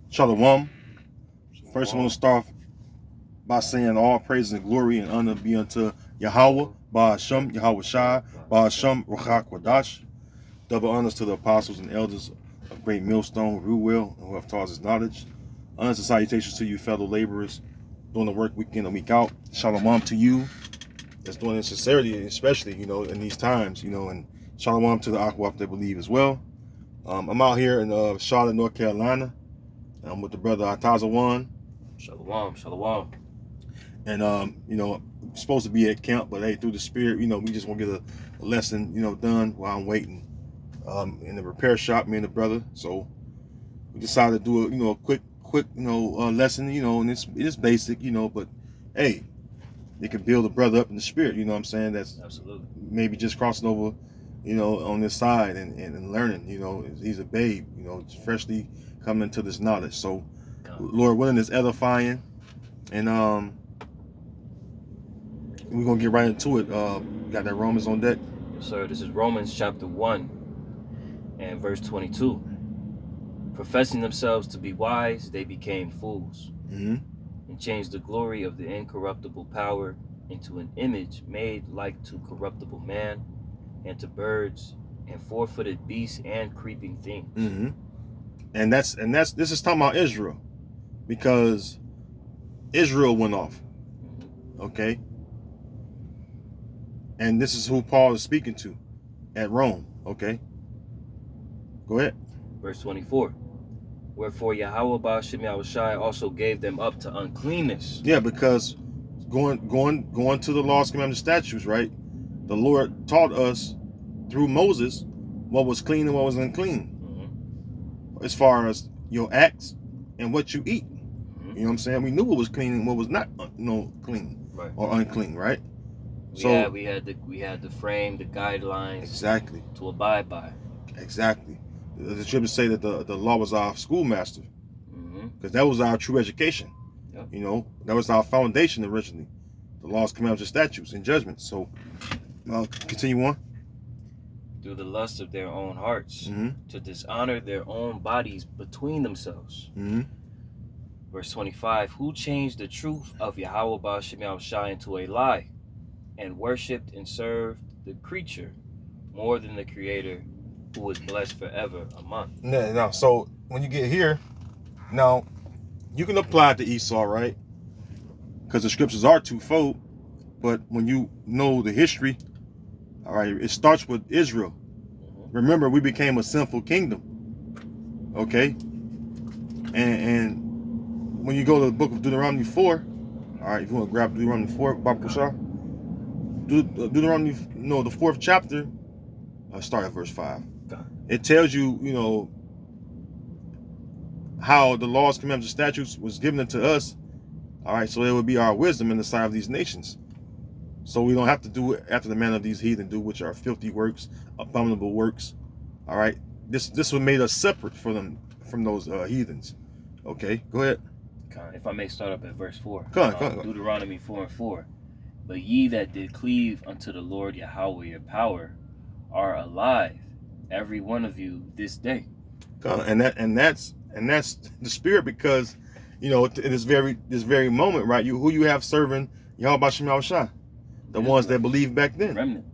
Shalom. First, I want to start by saying all praise and glory and honor be unto Yahweh, Ba'ashem, Yahweh Shai, Ba'ashem, Ruach Kwadash. Double honors to the apostles and elders of Great Millstone, Ruwell, and who have taught us knowledge. Honors and salutations to you, fellow laborers, doing the work week in and week out. Shalom to you that's doing it in sincerity, especially, in these times, and shalom to the Aquap that believe as well. I'm out here in Charlotte, North Carolina. I'm with the brother Atazawan. Shalom. And, I'm supposed to be at camp, but hey, through the spirit, we just want to get a lesson, done while I'm waiting in the repair shop, me and the brother. So we decided to do a quick, lesson, and it is basic, but hey, it can build a brother up in the spirit, you know what I'm saying? That's Absolutely. maybe just crossing over, on this side and learning, he's a babe, freshly coming to this knowledge. So Lord willing is edifying, and we're gonna get right into it. Got that Romans on deck? Yes, sir. This is Romans chapter 1 and verse 22. Professing themselves to be wise, they became fools, and changed the glory of the incorruptible power into an image made like to corruptible man, and to birds, and four-footed beasts, and creeping things. And that's this is talking about Israel, because Israel went off. Okay. And this is who Paul is speaking to at Rome. Okay. Go ahead. Verse 24. Wherefore Yahweh Ba'ashem Yahweh Shai also gave them up to uncleanness. Yeah, because going to the laws, commandments, statutes, right? The Lord taught us through Moses what was clean and what was unclean, as far as your acts and what you eat. You know what I'm saying? We knew what was clean and what was not, clean, right, or unclean, right? We had the frame, the guidelines, exactly, to abide by. Exactly. The scriptures say that the law was our schoolmaster, because that was our true education. Yep. That was our foundation originally. The laws, commandments, and statutes and judgments. So, continue on. Through the lust of their own hearts, to dishonor their own bodies between themselves. Verse 25, who changed the truth of Yahweh Ba'ashem Yahweh Shai into a lie, and worshipped and served the creature more than the Creator, who is blessed forever. Amen. Now, so when you get here, now you can apply it to Esau, right? Because the scriptures are twofold. But when you know the history, all right, it starts with Israel. Remember, we became a sinful kingdom. Okay? And when you go to the book of Deuteronomy 4, all right, if you want to grab Deuteronomy 4, Baba Kushar, Deuteronomy, the 4th chapter, start at verse 5. It tells you, how the laws, commandments, and statutes was given to us. All right, so it would be our wisdom in the sight of these nations. So we don't have to do it after the manner of these heathen do, which are filthy works, abominable works. All right, this would made us separate from those heathens. Okay, go ahead. If I may start up at verse 4. Go on. Deuteronomy 4:4. But ye that did cleave unto the Lord Yahweh your power are alive, every one of you this day. And that's the spirit, because in this very moment, right? Who you have serving Yahweh Ba'ashem Yahweh Shai? The ones that believed back then. Remnant.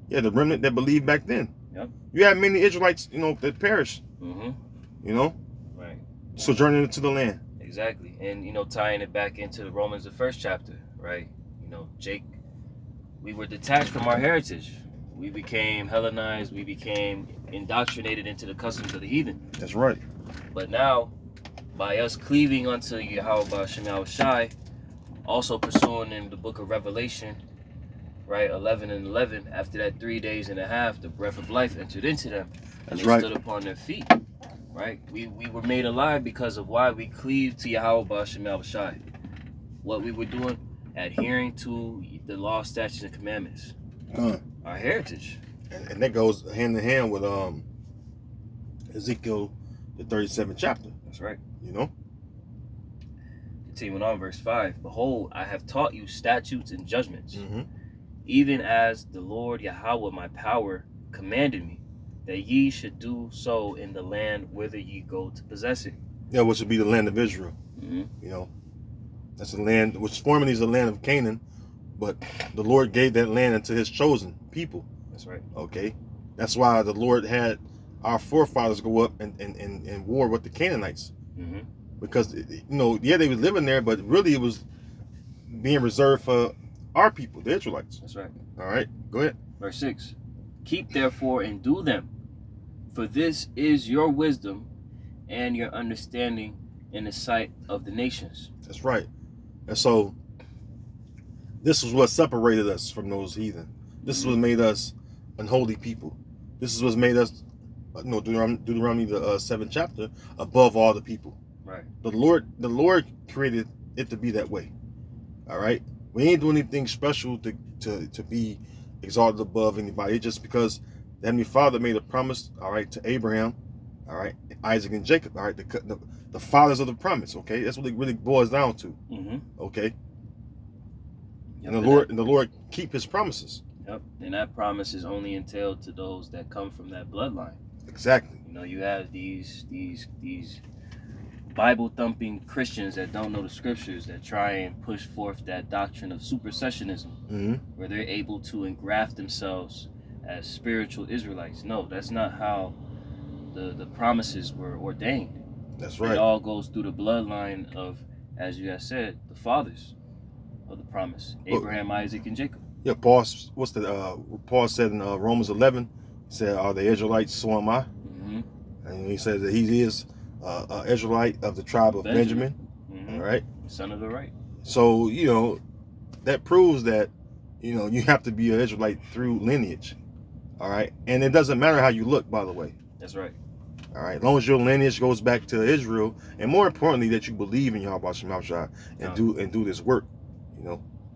Yeah, the remnant that believed back then. Yep. You have many Israelites, that perished. Right. Sojourning into the land. Exactly. And tying it back into Romans, the 1st chapter, right? Jake, we were detached from our heritage. We became Hellenized. We became indoctrinated into the customs of the heathen. That's right. But now, by us cleaving unto Yahweh Ba'ashem Yahweh Shai, also pursuing in the book of Revelation, right, 11 and 11, after that 3 days and a half, the breath of life entered into them. And they stood upon their feet, right? We were made alive because of why we cleaved to Yahweh Ba'ashem Yahweh Shai. What we were doing, adhering to the law, statutes, and commandments. Our heritage. And that goes hand in hand with Ezekiel, the 37th chapter. That's right. Continuing on, verse 5. Behold, I have taught you statutes and judgments, even as the Lord Yahweh my power commanded me, that ye should do so in the land whither ye go to possess it. Yeah, which would be the land of Israel. Mm-hmm. You know, that's the land which formerly is the land of Canaan, but the Lord gave that land unto His chosen people. That's right. Okay, that's why the Lord had our forefathers go up and war with the Canaanites, Mm-hmm. because yeah, they were living there, but really it was being reserved for our people, the Israelites. That's right. All right, go ahead. Verse 6. Keep therefore and do them, for this is your wisdom and your understanding in the sight of the nations. That's right. And so this is what separated us from those heathen. This is what made us unholy people. This is what made us, Deuteronomy the 7th chapter, above all the people. Right. The Lord created it to be that way. All right. We ain't doing anything special to be exalted above anybody. It's just because the Heavenly Father made a promise, all right, to Abraham, all right, Isaac and Jacob, all right, the fathers of the promise. Okay, that's what it really boils down to. Mm-hmm. Okay. Yep. And the Lord keep His promises. Yep. And that promise is only entailed to those that come from that bloodline. Exactly. You have these Bible thumping Christians that don't know the scriptures, that try and push forth that doctrine of supersessionism, Mm-hmm. where they're able to engraft themselves as spiritual Israelites. No, that's not how the promises were ordained. That's It right. all goes through the bloodline of, as you have said, the fathers of the promise: Abraham, Isaac, and Jacob. Yeah, Paul. Paul said in Romans 11, he said, "Are the Israelites? So am I." Mm-hmm. And he says that he is an Israelite of the tribe of Benjamin. Mm-hmm. All right. Son of the right. So that proves that you have to be an Israelite through lineage. All right, and it doesn't matter how you look, by the way. That's right. All right, as long as your lineage goes back to Israel, and more importantly, that you believe in Yahweh Shema Shai and do this work.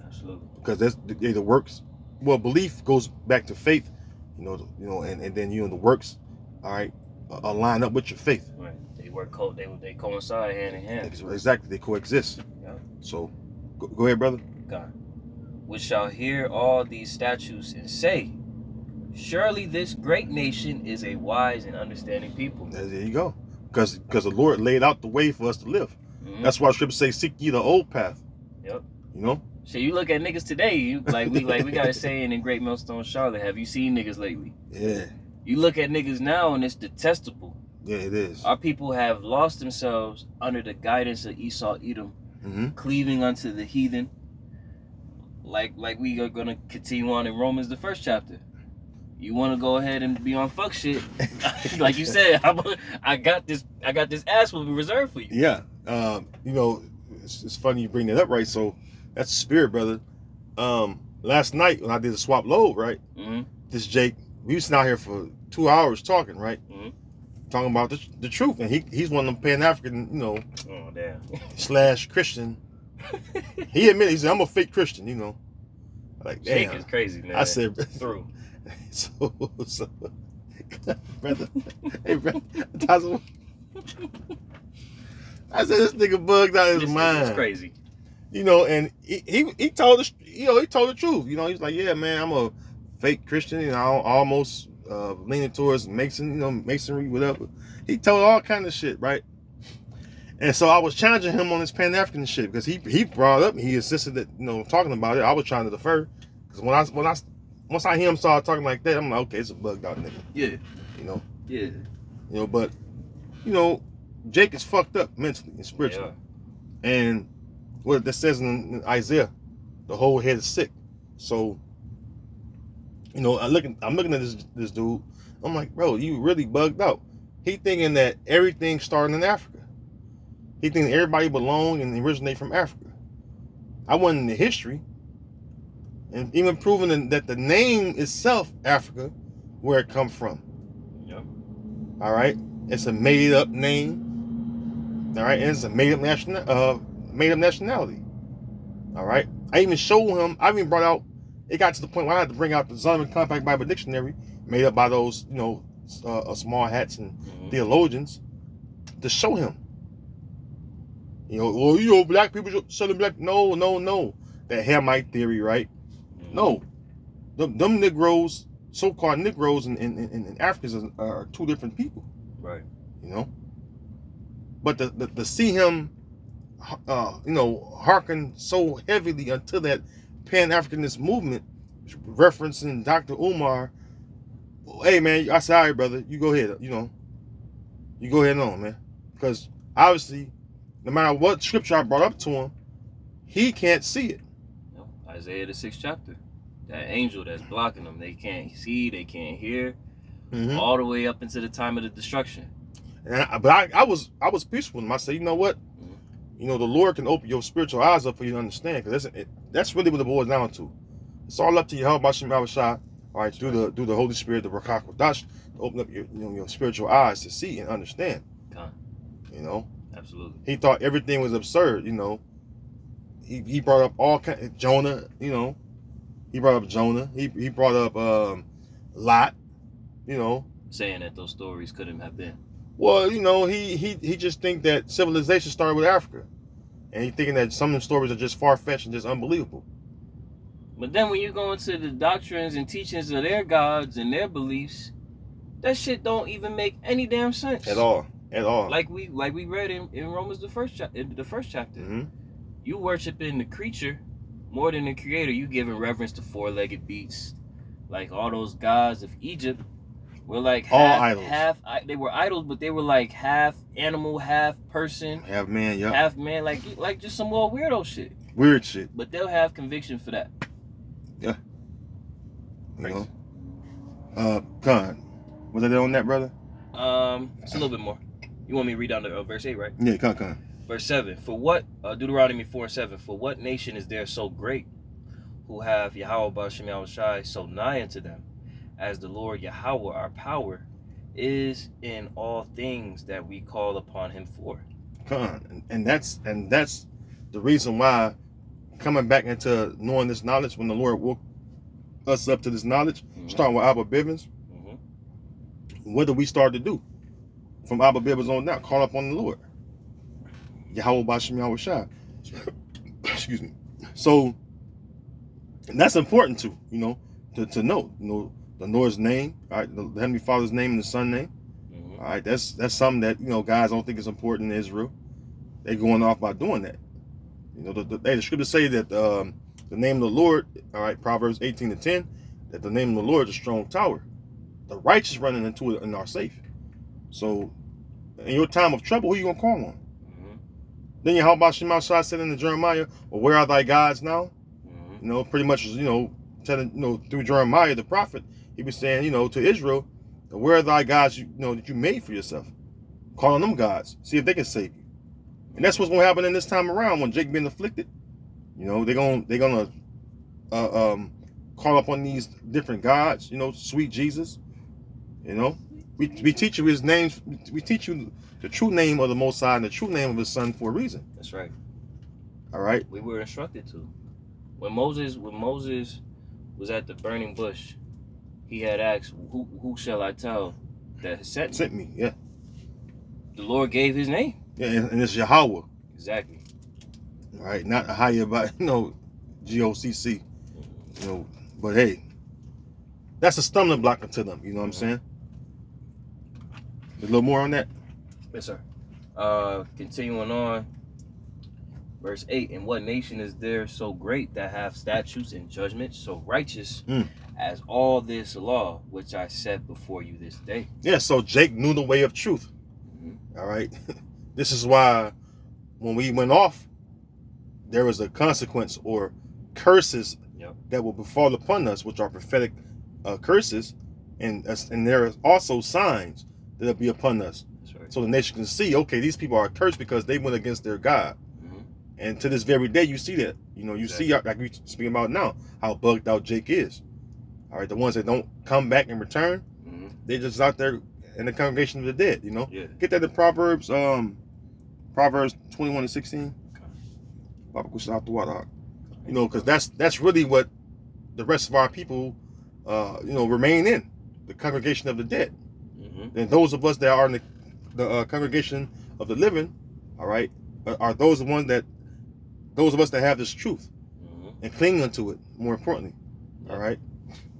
Absolutely. Because that's the works. Well, belief goes back to faith, and then the works, all right, line up with your faith. Right. They coincide hand in hand. Exactly, they coexist. Yeah. So, go ahead, brother. God, which shall hear all these statutes and say, surely this great nation is a wise and understanding people. There you go. Because the Lord laid out the way for us to live. Mm-hmm. That's why Scripture say, "Seek ye the old path." Yep. So you look at niggas today, we got a saying in Great Millstone, Charlotte, have you seen niggas lately? Yeah. You look at niggas now and it's detestable. Yeah, it is. Our people have lost themselves under the guidance of Esau, Edom, Mm-hmm. cleaving unto the heathen. Like we are gonna continue on in Romans the 1st chapter. You want to go ahead and be on fuck shit, like you said. I got this ass will be reserved for you. Yeah. It's funny you bring that up, right? So that's the spirit, brother. Last night when I did the swap load, right? Mm-hmm. This Jake, we was out here for 2 hours talking, right? Mm-hmm. Talking about the truth, and he's one of them Pan-African, Oh damn. / Christian. He admitted, he said, "I'm a fake Christian," Like, Jake damn. is crazy, man. I said, through. so, brother, hey, brother, I said this nigga bugged out his mind. It's crazy. And he told us, he told the truth. He's like, "Yeah, man, I'm a fake Christian. I almost leaning towards masonry, whatever." He told all kind of shit, right? And so I was challenging him on this Pan-African shit because he brought up, he insisted that talking about it. I was trying to defer because once I hear him start talking like that, I'm like, okay, it's a bugged out nigga. Yeah. Yeah. But Jake is fucked up mentally and spiritually. Yeah. And what that says in Isaiah, the whole head is sick. So, I'm looking at this dude. I'm like, bro, you really bugged out. He thinking that everything started in Africa. He thinking everybody belong and originate from Africa. I went into history and even proving that the name itself, Africa, where it come from. Yep. All right, it's a made up name. All right, and it's a made up nationality. All right, I even showed him. I even brought out. It got to the point where I had to bring out the Zondervan Compact Bible Dictionary, made up by those small hats and theologians, to show him. Black people selling black. No. That Hamite theory, right? Mm-hmm. No, them Negroes, so-called Negroes in Africans are two different people. Right. But to see him, hearken so heavily unto that Pan-Africanist movement, referencing Dr. Umar. Hey man, I said, all right, brother, you go ahead. You go ahead on, man, because obviously, no matter what scripture I brought up to him, he can't see it. Isaiah the 6th chapter, that angel that's blocking them, they can't see, they can't hear, all the way up into the time of the destruction. But I was peaceful with him. I said, you know what? The Lord can open your spiritual eyes up for you to understand, because that's really what it boils down to. It's all up to you. How about Shah? All right, through the Holy Spirit, the Ruach HaKodesh, to open up your spiritual eyes to see and understand. Absolutely. He thought everything was absurd. He brought up all kind of Jonah. He brought up Jonah. He brought up Lot. Saying that those stories couldn't have been. Well, he just think that civilization started with Africa, and he thinking that some of the stories are just far-fetched and just unbelievable. But then when you go into the doctrines and teachings of their gods and their beliefs, that shit don't even make any damn sense at all. Like we read in Romans the first chapter. You worshiping the creature more than the creator. You giving reverence to four-legged beasts, like all those gods of Egypt. We're like they were idols, but they were like half animal, half person, half man, yeah, half man, like just some more weirdo shit. Weird shit. But they'll have conviction for that. Yeah. Con, was it on that, brother? It's a little bit more. You want me to read down to verse 8, right? Yeah, con. Verse 7. For what, Deuteronomy 4:7. For what nation is there so great, who have Yahweh Ba'ashem Yahushai so nigh unto them, as the Lord Yahweh our power is in all things that we call upon him for. Con, and that's the reason why, coming back into knowing this knowledge, when the Lord woke us up to this knowledge, starting with Abba Bivens, what do we start to do? From Abba Bivens on down, call up on the Lord. Yahweh Ba'ashem Yahushai. Excuse me. So, and that's important too, to know, the Lord's name, all right, the Heavenly Father's name and the Son's name. All right, that's something that guys don't think is important in Israel. They're going off by doing that. The scriptures say that the name of the Lord, all right, Proverbs 18:10, that the name of the Lord is a strong tower. The righteous running into it and are safe. So, in your time of trouble, who you gonna call on? Then Yahweh Shema Shai said in the Jeremiah, well, where are thy gods now? Pretty much, telling, through Jeremiah the prophet, he was saying, to Israel, where are thy gods, that you made for yourself? Call on them gods, see if they can save you. And that's what's gonna happen in this time around when Jake being afflicted. They're gonna call upon these different gods. Sweet Jesus. We teach you his name. We teach you the true name of the Most High and the true name of his Son for a reason. That's right. All right. We were instructed to. When Moses was at the burning bush, he had asked, "Who shall I tell that has sent me?" Yeah. The Lord gave his name. Yeah, and it's Yahweh. Exactly. All right, not higher by GOCC. But hey, that's a stumbling block to them. You know what I'm saying? A little more on that. Yes, sir. Continuing on. Verse 8, and what nation is there so great that have statutes and judgments so righteous as all this law which I set before you this day? Yeah, so Jake knew the way of truth. All right. This is why when we went off, there was a consequence or curses that will befall upon us, which are prophetic curses, and there are also signs that'll be upon us. That's right. So the nation can see, okay, these people are cursed because they went against their God. And to this very day, you see that. You see, like we speaking about now, how bugged out Jake is. All right, the ones that don't come back and return, they're just out there in the congregation of the dead. Yeah. Get that in Proverbs 21:16. Because that's really what the rest of our people, remain in, the congregation of the dead. And those of us that are in the congregation of the living, all right, are those of us that have this truth and cling unto it, more importantly. All right.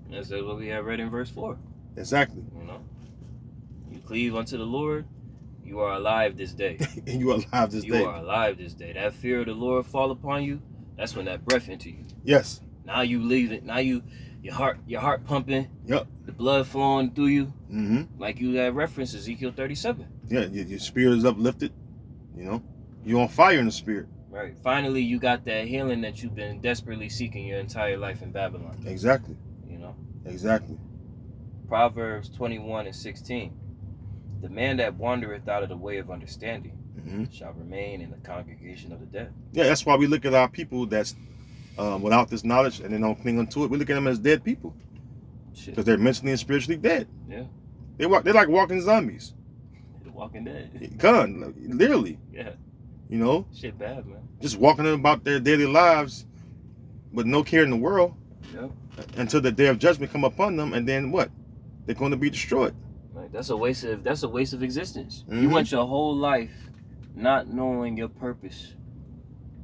That's what we have read in verse 4. Exactly. You cleave unto the Lord, You are alive this day. And you are alive this You day. are alive this day. That fear of the Lord fall upon you. That's when that breath enter you. Yes. Now you leave it. Now your heart pumping. Yep. The blood flowing through you. Mm-hmm. Like you had referenced Ezekiel 37. Yeah, your spirit is uplifted. You know, you're on fire in the spirit. Right. Finally, you got that healing that you've been desperately seeking your entire life in Babylon. Exactly. You know. Exactly. Proverbs 21:16. The man that wandereth out of the way of understanding shall remain in the congregation of the dead. Yeah, that's why we look at our people that's without this knowledge and they don't cling onto it. We look at them as dead people because they're mentally and spiritually dead. Yeah. They're like walking zombies. The Walking Dead. Gun, literally. Yeah. You know, Shit bad, man. just walking about their daily lives with no care in the world until the day of judgment come upon them, and then what? They're going to be destroyed. Like, that's a waste of existence. You went your whole life not knowing your purpose,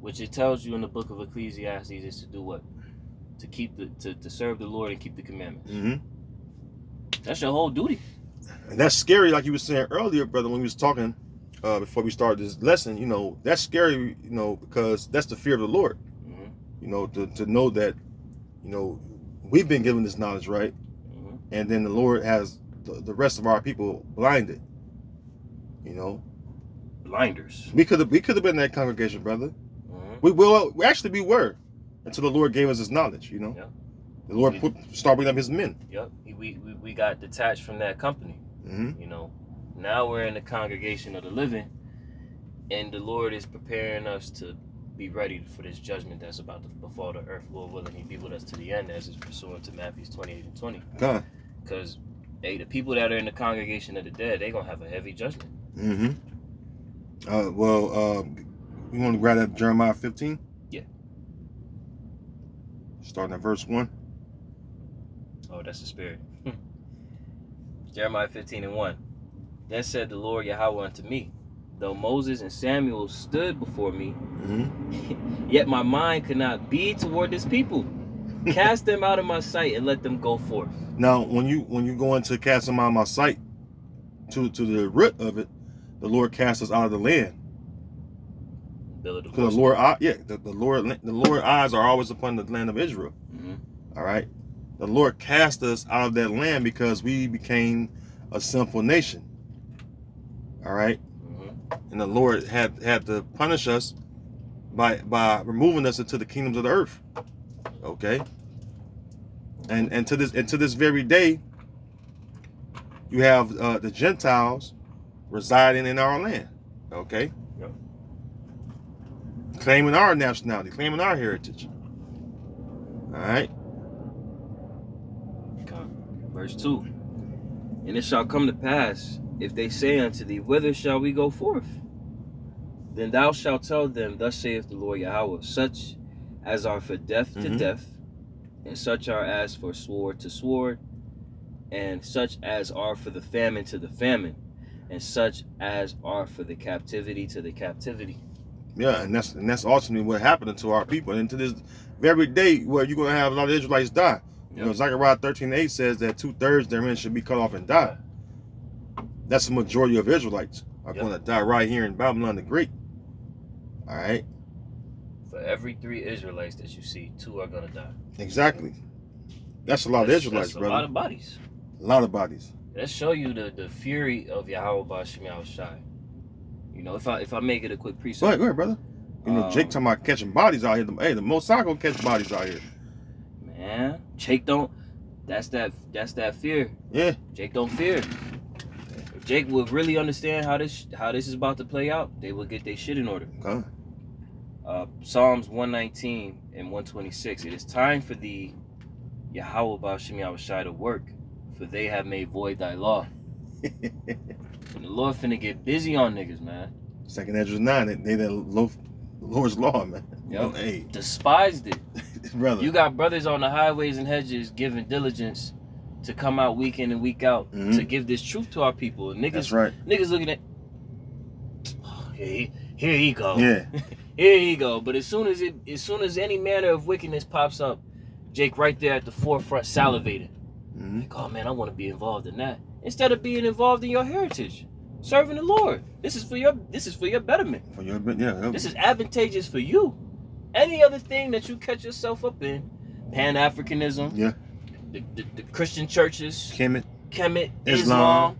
which it tells you in the book of Ecclesiastes is to do what? To keep to serve the Lord and keep the commandments. That's your whole duty. And that's scary, like you were saying earlier, brother, when we was talking before we started this lesson. You know, that's scary. You know, because that's the fear of the Lord. You know, to know that, you know, we've been given this knowledge, right? And then the Lord has the rest of our people blinded. You know, blinders. We could have been in that congregation, brother. We actually were until the Lord gave us His knowledge. You know, the Lord started bringing up His men. Yep. We got detached from that company. You know, now we're in the congregation of the living, and the Lord is preparing us to be ready for this judgment that's about to befall the earth. Lord willing, He be with us to the end, as is pursuant to Matthew 28:20. God. Because, hey, the people that are in the congregation of the dead, they're going to have a heavy judgment. You want to grab that Jeremiah 15? Yeah. Starting at verse 1. Oh, that's the spirit. Jeremiah 15:1. Then said the Lord Yahweh unto me, though Moses and Samuel stood before me, yet my mind could not be toward this people. Cast them out of my sight and let them go forth. Now, when you go into cast them out of my sight, to the root of it, the Lord cast us out of the land. Because the Lord, the Lord eyes are always upon the land of Israel. All right, the Lord cast us out of that land because we became a sinful nation. All right, and the Lord had to punish us by removing us into the kingdoms of the earth. Okay, and to this very day, you have the Gentiles residing in our land. Okay. Claiming our nationality, claiming our heritage. All right. Verse 2. And it shall come to pass, if they say unto thee, whither shall we go forth? Then thou shalt tell them, thus saith the Lord Yahweh, such as are for death to death, and such are as for sword to sword, and such as are for the famine to the famine, and such as are for the captivity to the captivity. Yeah, and that's ultimately what happened to our people. And to this very day, where you're going to have a lot of Israelites die. You know, Zechariah 13:8 says that 2/3 therein should be cut off and die. That's the majority of Israelites are going to die right here in Babylon the Great. All right. For every 3 Israelites that you see, 2 are going to die. Exactly. That's a lot of Israelites, brother. A lot of bodies. A lot of bodies. Let's show you the fury of Yahweh Ba'Shem Yahushai. You know, if I make it a quick precept. Go ahead, brother. You know, Jake talking about catching bodies out here. Hey, the Most High gonna catch bodies out here. Man, Jake don't. That's that fear. Yeah. Jake don't fear. If Jake would really understand how this is about to play out, they will get their shit in order. Okay. Psalms 119 and 126. It is time for thee, Yahweh Ba'Shem Yahushai, to work, for they have made void thy law. And the Lord finna get busy on niggas, man. 2nd Ezra 9, they that Lord's law, man. Yep. Hey. Despised it. Brother. You got brothers on the highways and hedges giving diligence to come out week in and week out to give this truth to our people. And niggas, that's right. Niggas looking at, oh, here he go. Yeah. Here he go. But as soon as any manner of wickedness pops up, Jake right there at the forefront salivating. Like, oh man, I want to be involved in that. Instead of being involved in your heritage. serving the Lord. This is for your betterment. For your yeah. This is advantageous for you. Any other thing that you catch yourself up in, Pan-Africanism, Yeah. the Christian churches, Kemet, Islam.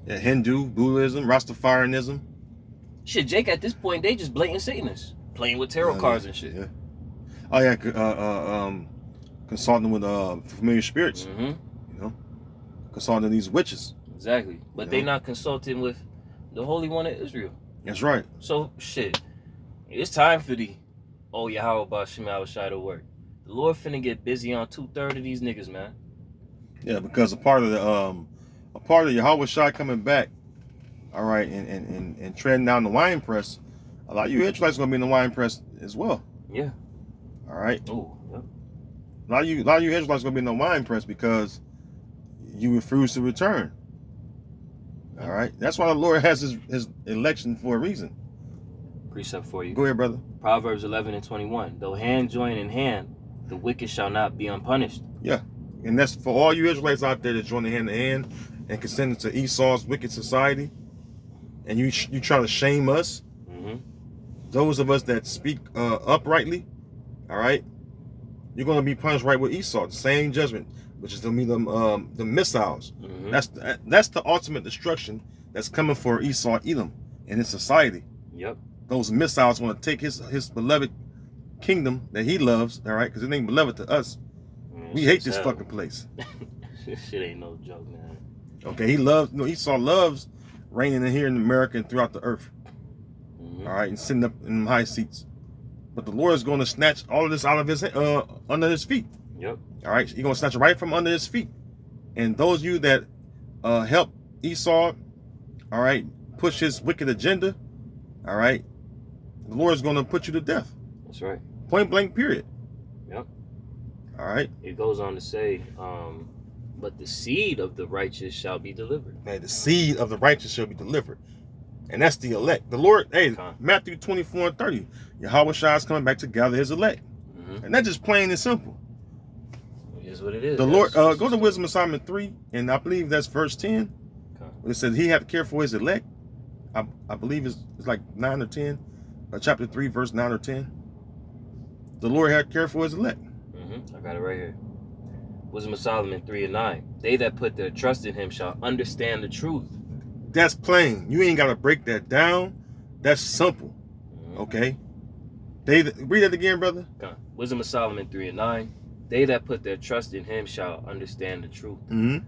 Yeah, Hindu, Buddhism, Rastafarianism. Shit, Jake, at this point, they just blatant Satanists. Playing with tarot cards and shit. Yeah. Oh, yeah, consulting with familiar spirits. Mm-hmm. You know? Consulting these witches. Exactly. But they not consulting with the Holy One of Israel. That's right. So, shit, it's time for the Yahweh Ba'Shem Yahushua to work. The Lord finna get busy on 2/3 of these niggas, man. Yeah, because a part of Yahweh Shai coming back, all right, and treading down the wine press, a lot of you Israelites gonna be in the wine press as well. Yeah. All right. Oh, yep. A lot of you Israelites gonna be in the wine press because you refuse to return. All right. That's why the Lord has his election for a reason. Precept for you. Go ahead, brother. Proverbs 11:21. Though hand join in hand, the wicked shall not be unpunished. Yeah. And that's for all you Israelites out there that join hand in hand and consenting to Esau's wicked society. And you try to shame us. Mm-hmm. Those of us that speak uprightly, all right, you're going to be punished right with Esau. The same judgment, which is going to be the missiles. Mm-hmm. That's the ultimate destruction that's coming for Esau, Edom, and his society. Yep. Those missiles want to take his beloved kingdom that he loves, all right, because it ain't beloved to us. Man, We hate this fucking place. This shit ain't no joke, man. Okay, Esau loves reigning in here in America and throughout the earth. Mm-hmm. All right, and sitting up in high seats. But the Lord is going to snatch all of this out of his under his feet. Yep. All right, he's going to snatch it right from under his feet. And those of you that help Esau, all right, push his wicked agenda, all right, the Lord is going to put you to death. That's right. Point blank, period. Yep. All right. It goes on to say, but the seed of the righteous shall be delivered. Man, the seed of the righteous shall be delivered. And that's the elect. The Lord, Matthew 24:30. Yahweh Shai is coming back to gather his elect. Mm-hmm. And that's just plain and simple. It is what it is. The Lord, go to Wisdom of Solomon 3, and I believe that's verse 10. Okay. It says he had to care for his elect. I believe it's like 9 or 10. Chapter 3, verse 9 or 10. The Lord had to care for his elect. Mm-hmm. I got it right here. Wisdom of Solomon 3:9. They that put their trust in him shall understand the truth. That's plain. You ain't got to break that down. That's simple. Mm-hmm. Okay? Read that again, brother. Okay. Wisdom of Solomon 3:9. They that put their trust in him shall understand the truth. Mm-hmm.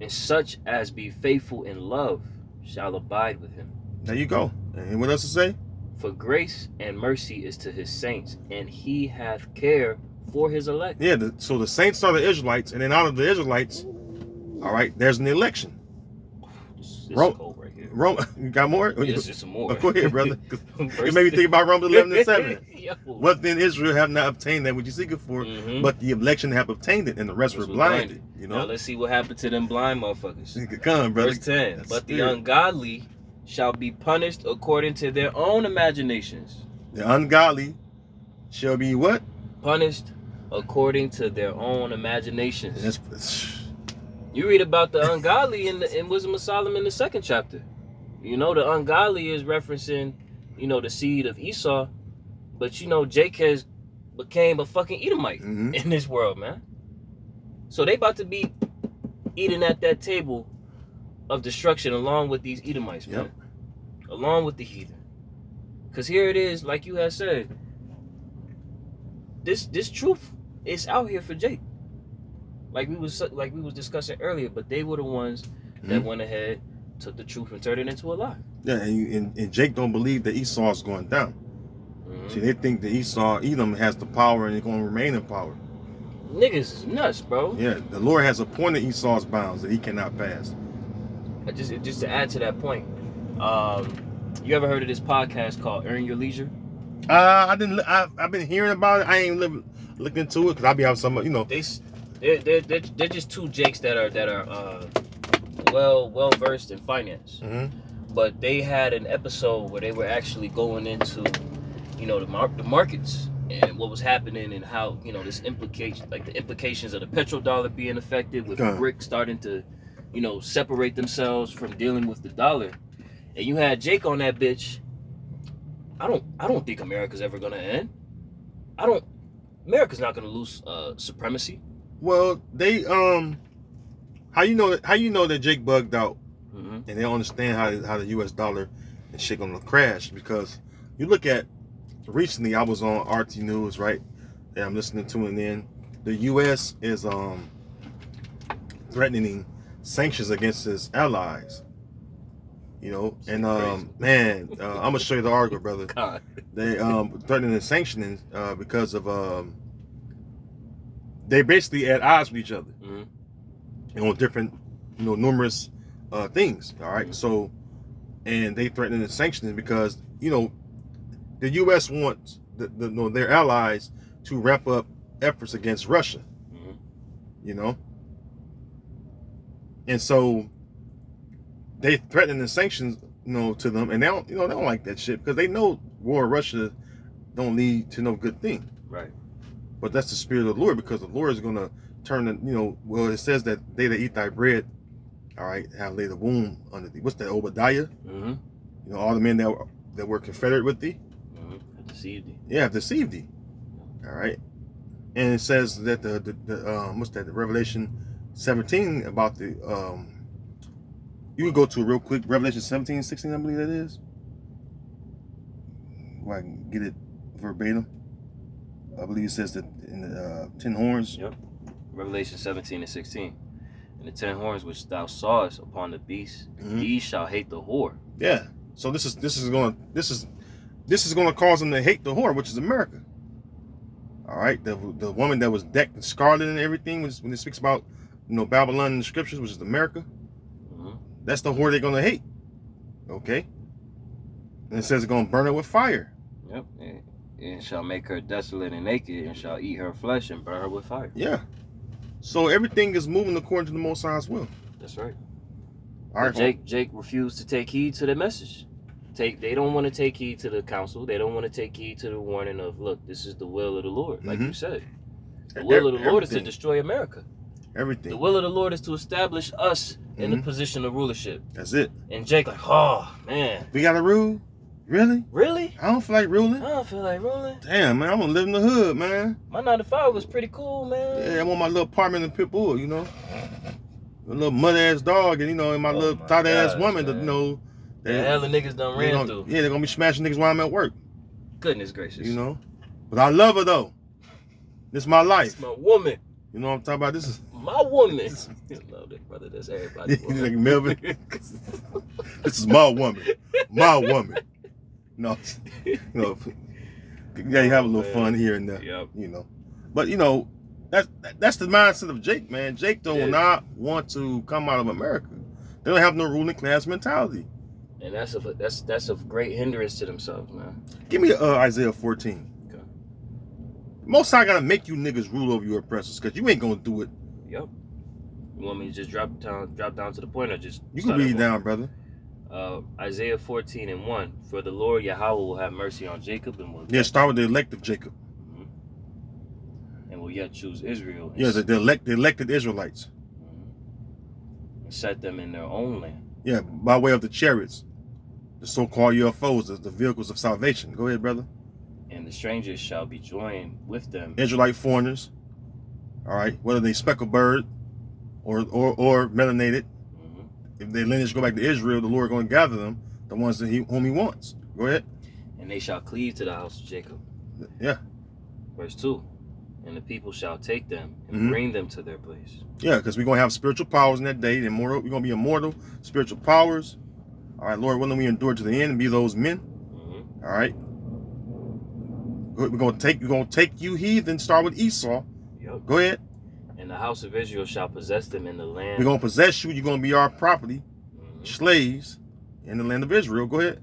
And such as be faithful in love shall abide with him. There you go. And what else to say? For grace and mercy is to his saints, and he hath care for his elect. Yeah, so the saints are the Israelites, and then out of the Israelites, all right, there's an election. This is cold right here. You got more? Yes, there's some more. Oh, go ahead, brother. It made me think about Romans 11:7. What then Israel have not obtained that which you seek for, but the election have obtained it, and the rest were blinded. You know. Now let's see what happened to them blind motherfuckers. Come, brother. Verse 10. But the ungodly shall be punished according to their own imaginations. The ungodly shall be what? Punished according to their own imaginations. You read about the ungodly in Wisdom of Solomon, the 2nd chapter. You know, the ungodly is referencing, the seed of Esau. But, Jake has became a fucking Edomite in this world, man. So they about to be eating at that table of destruction along with these Edomites, man. Along with the heathen. Because here it is, like you had said. This truth is out here for Jake. Like we was discussing earlier, but they were the ones that went ahead, took the truth and turned it into a lie. Yeah, and Jake don't believe that Esau is going down. See, they think that Edom has the power and it's going to remain in power. Niggas is nuts, bro. Yeah, the Lord has appointed Esau's bounds that he cannot pass. Just to add to that point, you ever heard of this podcast called Earn Your Leisure? I didn't. I've been hearing about it. I ain't looking into it because I be having some. They're just two Jakes that are well versed in finance. But they had an episode where they were actually going into the markets and what was happening and how this implicates the implications of the petrodollar being affected with BRIC starting to separate themselves from dealing with the dollar. And you had Jake on that bitch. I don't think America's ever gonna end. America's not gonna lose supremacy. Well, they how you know that Jake bugged out, and they don't understand how the U.S. dollar and shit gonna crash, because you look at recently I was on RT News, right, and I'm listening to it, in the U.S. is threatening sanctions against its allies, and man, I'm gonna show you the article, brother. God. They threatening and sanctioning because of they basically at odds with each other, on different, numerous things. All right, so, and they threatening and sanctioning because the U.S. wants their allies to ramp up efforts against Russia, and so they threatening the sanctions, to them, and they don't like that shit, because they know war in Russia don't lead to no good thing. Right. But that's the spirit of the Lord, because the Lord is gonna turn well, it says that they that eat thy bread, all right, have laid a wound under thee. What's that, Obadiah? All the men that were confederate with thee, have deceived thee. Yeah, have deceived thee. All right. And it says that the what's that, the Revelation 17 about the you can go to real quick, Revelation 17:16, I believe that is. Where I can get it verbatim. I believe it says that in the 10 horns. Yep. Revelation 17:16. And the 10 horns which thou sawest upon the beast, these shall hate the whore. Yeah. So this is going to cause them to hate the whore, which is America. All right. The woman that was decked in scarlet and everything, when it speaks about Babylon in the scriptures, which is America. That's the whore they're going to hate. Okay. And it says it's going to burn her with fire. Yep. And shall make her desolate and naked, and shall eat her flesh and burn her with fire. Yeah. So everything is moving according to the Most High's will. That's right. All right. Jake refused to take heed to the message. They don't want to take heed to the counsel. They don't want to take heed to the warning of, look, this is the will of the Lord, like you said. The will of the Lord is to destroy America. Everything. The will of the Lord is to establish us in the position of rulership. That's it. And Jake like, oh, man. We got to rule? Really? Really? I don't feel like ruling. I don't feel like ruling. Damn, man, I want to live in the hood, man. My 9 to 5 was pretty cool, man. Yeah, I want my little apartment in Pitbull, a little mud-ass dog, and, and my little thought-ass woman, man. The hell the niggas done ran through. Yeah, they're going to be smashing niggas while I'm at work. Goodness gracious. But I love her, though. This is my life. It's my woman. You know what I'm talking about? This is my woman. No, brother, that's everybody's woman. Like Melvin. This is my woman. My woman. No, yeah, you have a little fun here and there. Yep. But that's the mindset of Jake, man. Jake do not want to come out of America. They don't have no ruling class mentality. And that's a great hindrance to themselves, man. Give me Isaiah 14. Okay. Most High gotta make you niggas rule over your oppressors, because you ain't gonna do it. Yep. You want me to just drop down to the point, or just you can read down, brother. Isaiah 14:1. For the Lord Yahweh will have mercy on Jacob and will start with the elect of Jacob. And will yet choose Israel. Yeah, the elected Israelites. And set them in their own land. Yeah, by way of the chariots, the so-called UFOs, the vehicles of salvation. Go ahead, brother. And the strangers shall be joined with them. Israelite foreigners. All right, whether they speckled bird or melanated. If their lineage go back to Israel, the Lord going to gather them, the ones that whom He wants. Go ahead. And they shall cleave to the house of Jacob. Yeah. Verse 2. And the people shall take them and bring them to their place. Yeah, because we're going to have spiritual powers in that day. We're going to be immortal, spiritual powers. All right, Lord willing, we endure to the end and be those men. All right. We're going to take you heathen, start with Esau. Yep. Go ahead. And the house of Israel shall possess them in the land. We're going to possess you. You're going to be our property, slaves in the land of Israel. Go ahead.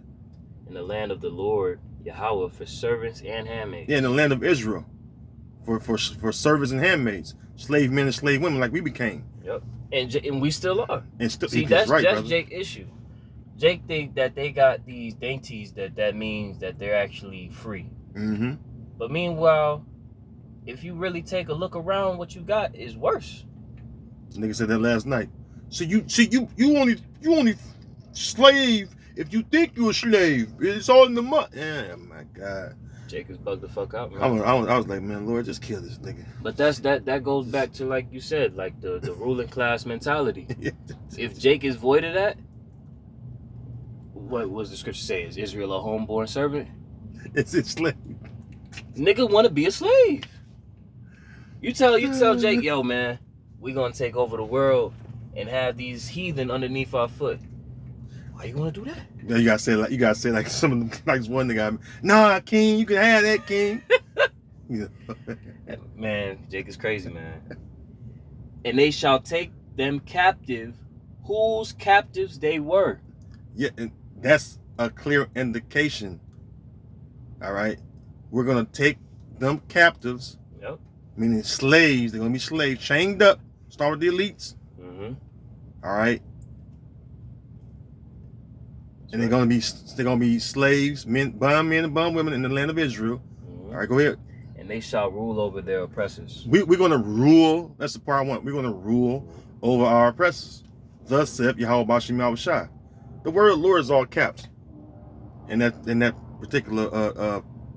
In the land of the Lord, Yahweh, for servants and handmaids. Yeah, in the land of Israel, for servants and handmaids, slave men and slave women, like we became. Yep. And we still are. And still, see, that's Jake's issue. Jake think that they got these dainties that means that they're actually free. But meanwhile, if you really take a look around, what you got is worse. Nigga said that last night. So you only slave if you think you're a slave. It's all in the mud. Yeah, my God. Jake is bugged the fuck out, man. I was like, man, Lord, just kill this nigga. But that goes back to, like you said, like the ruling class mentality. If Jake is void of that, what was the scripture say? Is Israel a homeborn servant? It's a slave. Nigga want to be a slave. You tell Jake, yo, man, we gonna take over the world and have these heathen underneath our foot. Why you wanna do that? Yeah, you gotta say like some of them, like one nigga. Nah, King, you can have that, King. Yeah. Man, Jake is crazy, man. And they shall take them captive, whose captives they were. Yeah, and that's a clear indication. All right, we're gonna take them captives. Yep. Meaning slaves. They're gonna be slaves, chained up. Start with the elites. Mm-hmm. All right. And they're gonna be slaves, bond men and bond women in the land of Israel. Mm-hmm. All right, go ahead. And they shall rule over their oppressors. We're gonna rule. That's the part I want. We're gonna rule over our oppressors. Thus saith Yahweh Bashim Yahushai. The word Lord is all caps. In that particular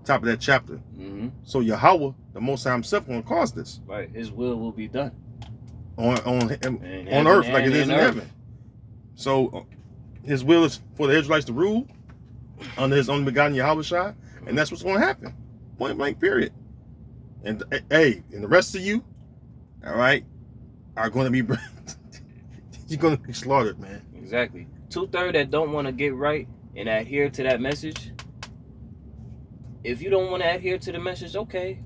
top of that chapter. Mm-hmm. So Yahweh, the Most High Himself, gonna cause this. Right. His will be done On earth like it is in heaven. So His will is for the Israelites to rule under His only begotten Yahushai, and that's what's going to happen. Point blank, period. And hey, and the rest of you, all right, are going to be you're going to be slaughtered, man. Exactly. 2/3 that don't want to get right and adhere to that message. If you don't want to adhere to the message, okay,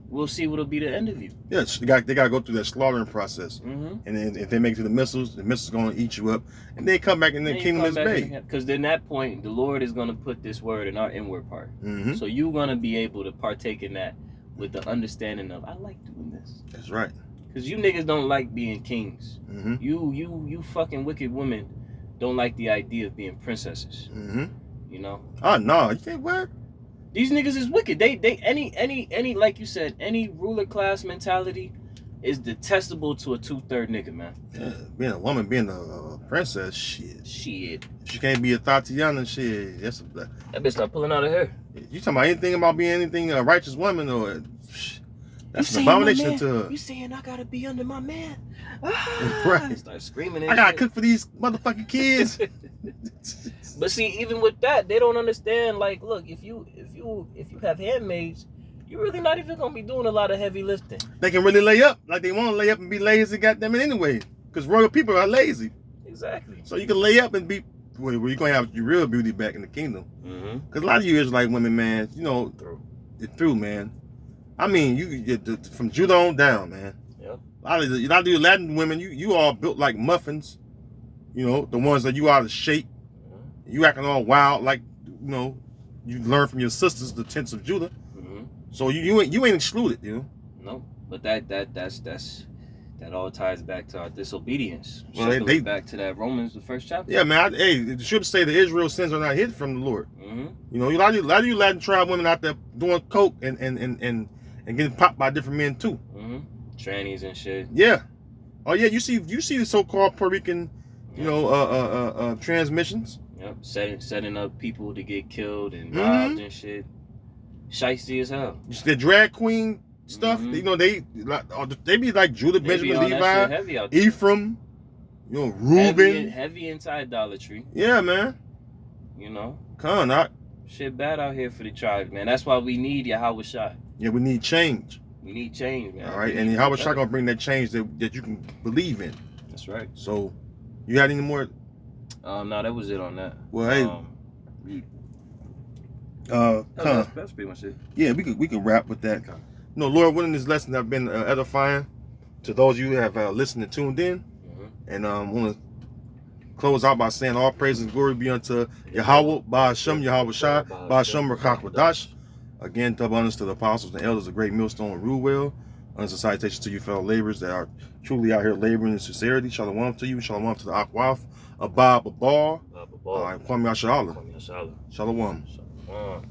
we'll see what'll be the end of you. Yes, they got to go through that slaughtering process, Mm-hmm. and then if they make it to the missiles going to eat you up, and they come back and the kingdom is made. Because then that point, the Lord is going to put this word in our inward part. Mm-hmm. So you're going to be able to partake in that with the understanding of, I like doing this. That's right. Because you niggas don't like being kings. Mm-hmm. You fucking wicked women don't like the idea of being princesses. Mm-hmm. You know? Oh no, you can't what? These niggas is wicked. They any like you said, any ruler class mentality is detestable to a 2/3 nigga, man. Yeah, being a woman, being a princess, shit. Shit. She can't be a Tatiana, shit. That's That bitch start pulling out her hair. You talking about anything about being anything a righteous woman or that's an saying abomination to her. You saying I gotta be under my man? Right. Start screaming. And I gotta shit. cook for these motherfucking kids. But see, even with that, they don't understand. Like, look, if you have handmaids, you're really not even gonna be doing a lot of heavy lifting. They can really lay up like they want to lay up and be lazy, goddamn it, anyway. Because royal people are lazy. Exactly. So you can lay up and be where you're gonna have your real beauty back in the kingdom. Mm-hmm. Because a lot of you Israelite women, man, you know, you're through, man. I mean, you from Judah on down, man. Yep. A lot of you Latin women, you all built like muffins. You know, the ones that you out of shape. Mm-hmm. You acting all wild, like, you know, you learned from your sisters, the tents of Judah. Mm-hmm. So you ain't excluded, you know. No, but that all ties back to our disobedience. Well, They back to that Romans, the first chapter. Yeah, man. Hey, the scripture say the Israel sins are not hid from the Lord. Mm-hmm. You know, a lot of you Latin tribe women out there doing coke and getting popped by different men too. Mm-hmm. Trannies and shit. Yeah. Oh yeah, you see the so-called Puerto Rican, you know, transmissions. Yep. Setting up people to get killed and robbed and shit. Shiesty as hell. The drag queen stuff. Mm-hmm. You know, they be like Judah, They Benjamin, be on that shit Levi, heavy out there. Ephraim, you know, Reuben. Heavy into idolatry. Yeah, man. You know. Come on, Shit bad out here for the tribes, man. That's why we need Yahweh Shai. yeah, we need change. We need change, man. All right, and Yahweh Shai gonna bring that change that you can believe in. That's right. So, you got any more? No, that was it on that. Well, hey, that's pretty much it. yeah, we could wrap with that. You know, Lord willing, this lesson have been edifying to those of you who have listened and tuned in. Mm-hmm. And want to close out by saying all praise and glory be unto Yahweh, Ba'ashem, Yahweh Shai, Ba'ashem, Rakak Wadash. Again, double honors to the apostles and elders of Great Millstone and Rule Well. Honors and salutations to you fellow laborers that are truly out here laboring in sincerity. Shalom to you. Shalom to the Akwaf, Abab, Abar. Kwame Yashala. Shalom. Shalom.